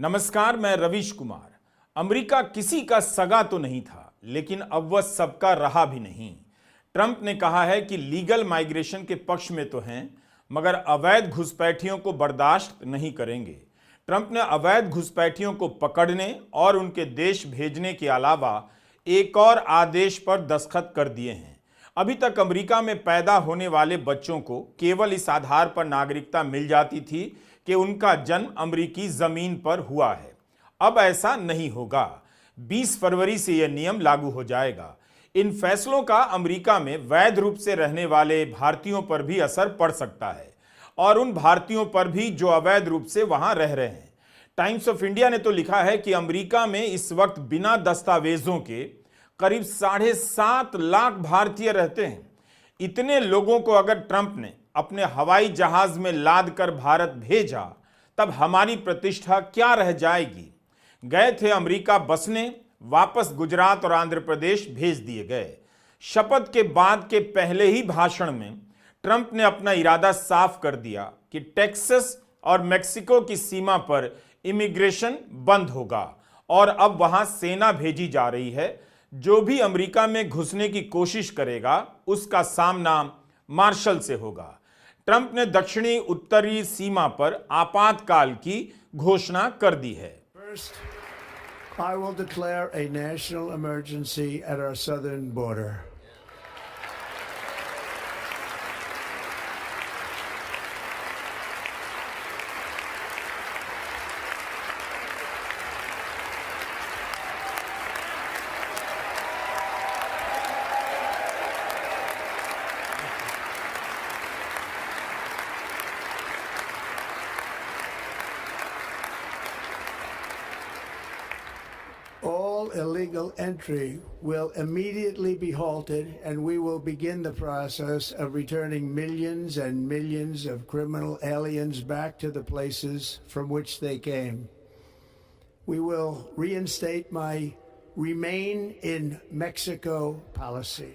नमस्कार, मैं रवीश कुमार। अमेरिका किसी का सगा तो नहीं था, लेकिन अब वह सबका रहा भी नहीं। ट्रंप ने कहा है कि लीगल माइग्रेशन के पक्ष में तो हैं, मगर अवैध घुसपैठियों को बर्दाश्त नहीं करेंगे। ट्रंप ने अवैध घुसपैठियों को पकड़ने और उनके देश भेजने के अलावा एक और आदेश पर दस्तखत कर दिए हैं। अभी तक अमेरिका में पैदा होने वाले बच्चों को केवल इस आधार पर नागरिकता मिल जाती थी कि उनका जन्म अमेरिकी जमीन पर हुआ है। अब ऐसा नहीं होगा। 20 फरवरी से यह नियम लागू हो जाएगा। इन फैसलों का अमेरिका में वैध रूप से रहने वाले भारतीयों पर भी असर पड़ सकता है और उन भारतीयों पर भी जो अवैध रूप से वहां रह रहे हैं। टाइम्स ऑफ इंडिया ने तो लिखा है कि अमेरिका में इस वक्त बिना दस्तावेजों के करीब 7.5 लाख भारतीय रहते हैं। इतने लोगों को अगर ट्रंप ने अपने हवाई जहाज में लाद कर भारत भेजा, तब हमारी प्रतिष्ठा क्या रह जाएगी। गए थे अमेरिका बसने, वापस गुजरात और आंध्र प्रदेश भेज दिए गए। शपथ के बाद के पहले ही भाषण में ट्रंप ने अपना इरादा साफ कर दिया कि टेक्सास और मेक्सिको की सीमा पर इमिग्रेशन बंद होगा और अब वहां सेना भेजी जा रही है। जो भी अमेरिका में घुसने की कोशिश करेगा उसका सामना मार्शल से होगा। ट्रंप ने दक्षिणी उत्तरी सीमा पर आपातकाल की घोषणा कर दी है। First, I will declare a national emergency at our southern border. All illegal entry will immediately be halted, and we will begin the process of returning millions and millions of criminal aliens back to the places from which they came. We will reinstate my Remain in Mexico policy.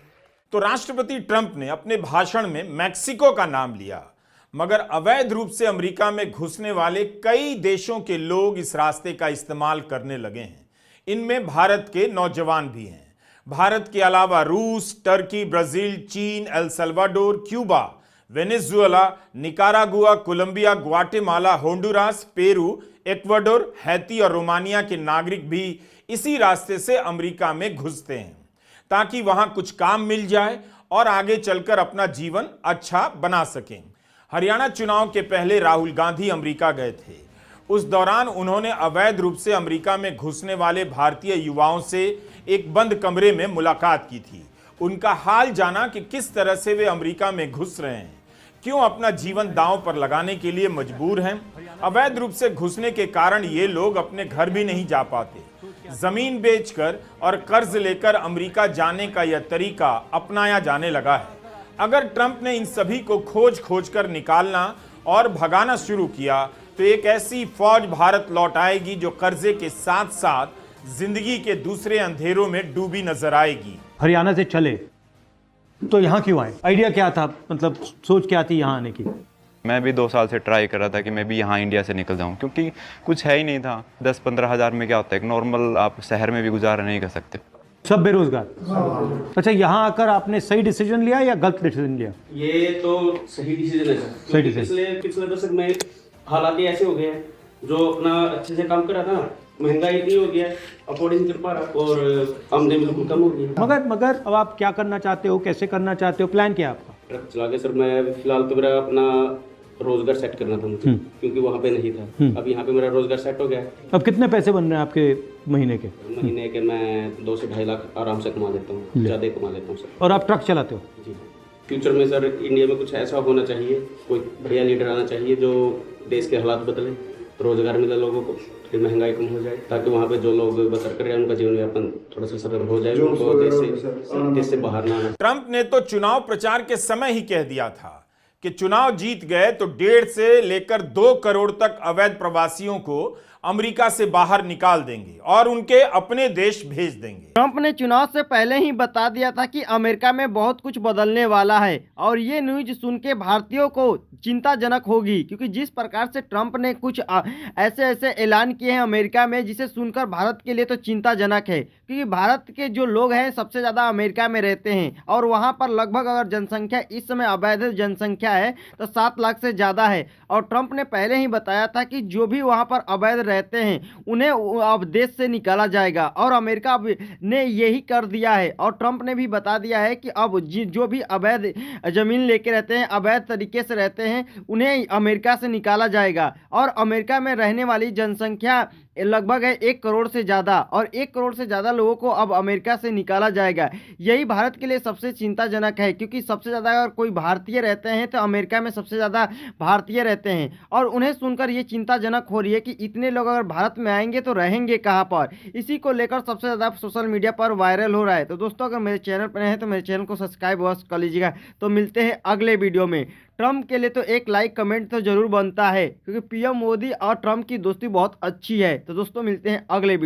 तो राष्ट्रपति Trump ने अपने भाषण में Mexico का नाम लिया, मगर अवैध रूप से अमेरिका में घुसने वाले कई देशों के लोग इस रास्ते का इस्तेमाल करने लगे हैं। इनमें भारत के नौजवान भी हैं। भारत के अलावा रूस, टर्की, ब्राजील, चीन, एल सल्वाडोर, Cuba, Venezuela, Nicaragua, Colombia, Guatemala, Honduras, Peru, Ecuador, Haiti और रोमानिया के नागरिक भी इसी रास्ते से अमेरिका में घुसते हैं ताकि वहां कुछ काम मिल जाए और आगे चलकर अपना जीवन अच्छा बना सकें। हरियाणा चुनाव के पहले राहुल गांधी अमेरिका गए थे। उस दौरान उन्होंने अवैध रूप से अमेरिका में घुसने वाले भारतीय युवाओं से एक बंद कमरे में मुलाकात की थी। उनका हाल जाना कि किस तरह से वे अमेरिका में घुस रहे हैं, क्यों अपना जीवन दांव पर लगाने के लिए मजबूर हैं। अवैध रूप से घुसने के कारण ये लोग अपने घर भी नहीं जा पाते। जमीन बेचकर और कर्ज लेकर अमेरिका जाने का यह तरीका अपनाया जाने लगा है। अगर ट्रंप ने इन सभी को खोज कर निकालना और भगाना शुरू किया तो एक ऐसी फौज भारत लौट आएगी जो कर्जे के साथ साथ जिंदगी के दूसरे अंधेरों में डूबी नजर आएगी। हरियाणा से चले तो यहाँ क्यों आए? आइडिया क्या था, मतलब सोच क्या थी यहाँ आने की? मैं भी 2 साल से ट्राई कर रहा था कि मैं भी यहाँ इंडिया से निकल जाऊँ, क्योंकि कुछ है ही नहीं था। 10-15 हज़ार में क्या होता है, एक नॉर्मल आप शहर में भी गुजारा नहीं कर सकते। सब बेरोजगार। अच्छा, यहाँ आकर आपने सही डिसीजन लिया या गलत डिसीजन लिया? ये तो सही डिसीजन है सर। सही डिसीजन। इसलिए पिछले दशक में हालात ही ऐसे हो गए हैं, जो अपना अच्छे से काम कर रहा था, महंगाई इतनी हो गया, अफोर्ड नहीं कर पा रहा और आमदनी बिल्कुल कम हो गई। मगर अब आप क्या करना चाहते हो, कैसे करना चाहते हो, प्लान क्या है आपका? ट्रक चला के सर मैं फिलहाल तो मेरा अपना रोजगार सेट करना था मुझे, क्योंकि वहाँ पे नहीं था। अब यहाँ पे मेरा रोजगार सेट हो गया है। अब कितने पैसे बन रहे हैं आपके महीने के? महीने के मैं 2 से 2.5 लाख आराम से कमा लेता हूँ, ज़्यादा कमा लेता हूँ सर। और आप ट्रक चलाते हो? जी। फ्यूचर में सर इंडिया में कुछ ऐसा होना चाहिए, कोई बढ़िया लीडर आना चाहिए जो देश के हालात बदले, रोजगार मिले लोगों को, फिर महंगाई कम हो जाए, ताकि वहाँ पे जो लोग बसर कर रहे हैं उनका जीवन यापन थोड़ा सा सरल हो जाए, उनको देश से बाहर ना आना। ट्रंप ने तो चुनाव प्रचार के समय ही कह दिया था कि चुनाव जीत गए तो 1.5 से लेकर 2 करोड़ तक अवैध प्रवासियों को अमेरिका से बाहर निकाल देंगे और उनके अपने देश भेज देंगे। ट्रंप ने चुनाव से पहले ही बता दिया था कि अमेरिका में बहुत कुछ बदलने वाला है और ये न्यूज सुन के भारतीयों को चिंताजनक होगी, क्योंकि जिस प्रकार से ट्रंप ने कुछ ऐसे ऐसे ऐलान किए हैं अमेरिका में जिसे सुनकर भारत के लिए तो चिंताजनक है, क्योंकि भारत के जो लोग हैं सबसे ज़्यादा अमेरिका में रहते हैं और वहाँ पर लगभग अगर जनसंख्या इस समय अवैध जनसंख्या है तो 7 लाख से ज़्यादा है। और ट्रंप ने पहले ही बताया था कि जो भी वहाँ पर अवैध रहते हैं उन्हें अब देश से निकाला जाएगा और अमेरिका ने यही कर दिया है। और ट्रंप ने भी बता दिया है कि अब जो भी अवैध ज़मीन लेके रहते हैं, अवैध तरीके से रहते हैं, उन्हें अमेरिका से निकाला जाएगा। और अमेरिका में रहने वाली जनसंख्या लगभग है 1 करोड़ से ज़्यादा और 1 करोड़ से ज़्यादा लोगों को अब अमेरिका से निकाला जाएगा। यही भारत के लिए सबसे चिंताजनक है, क्योंकि सबसे ज़्यादा अगर कोई भारतीय रहते हैं तो अमेरिका में सबसे ज़्यादा भारतीय रहते हैं और उन्हें सुनकर ये चिंताजनक हो रही है कि इतने लोग अगर भारत में आएंगे तो रहेंगे कहाँ पर। इसी को लेकर सबसे ज़्यादा सोशल मीडिया पर वायरल हो रहा है। तो दोस्तों अगर मेरे चैनल पर हैं तो मेरे चैनल को सब्सक्राइब अवश्य कर लीजिएगा। तो मिलते हैं अगले वीडियो में। ट्रंप के लिए तो एक लाइक कमेंट तो जरूर बनता है, क्योंकि पीएम मोदी और ट्रंप की दोस्ती बहुत अच्छी है। तो दोस्तों मिलते हैं अगले वीडियो।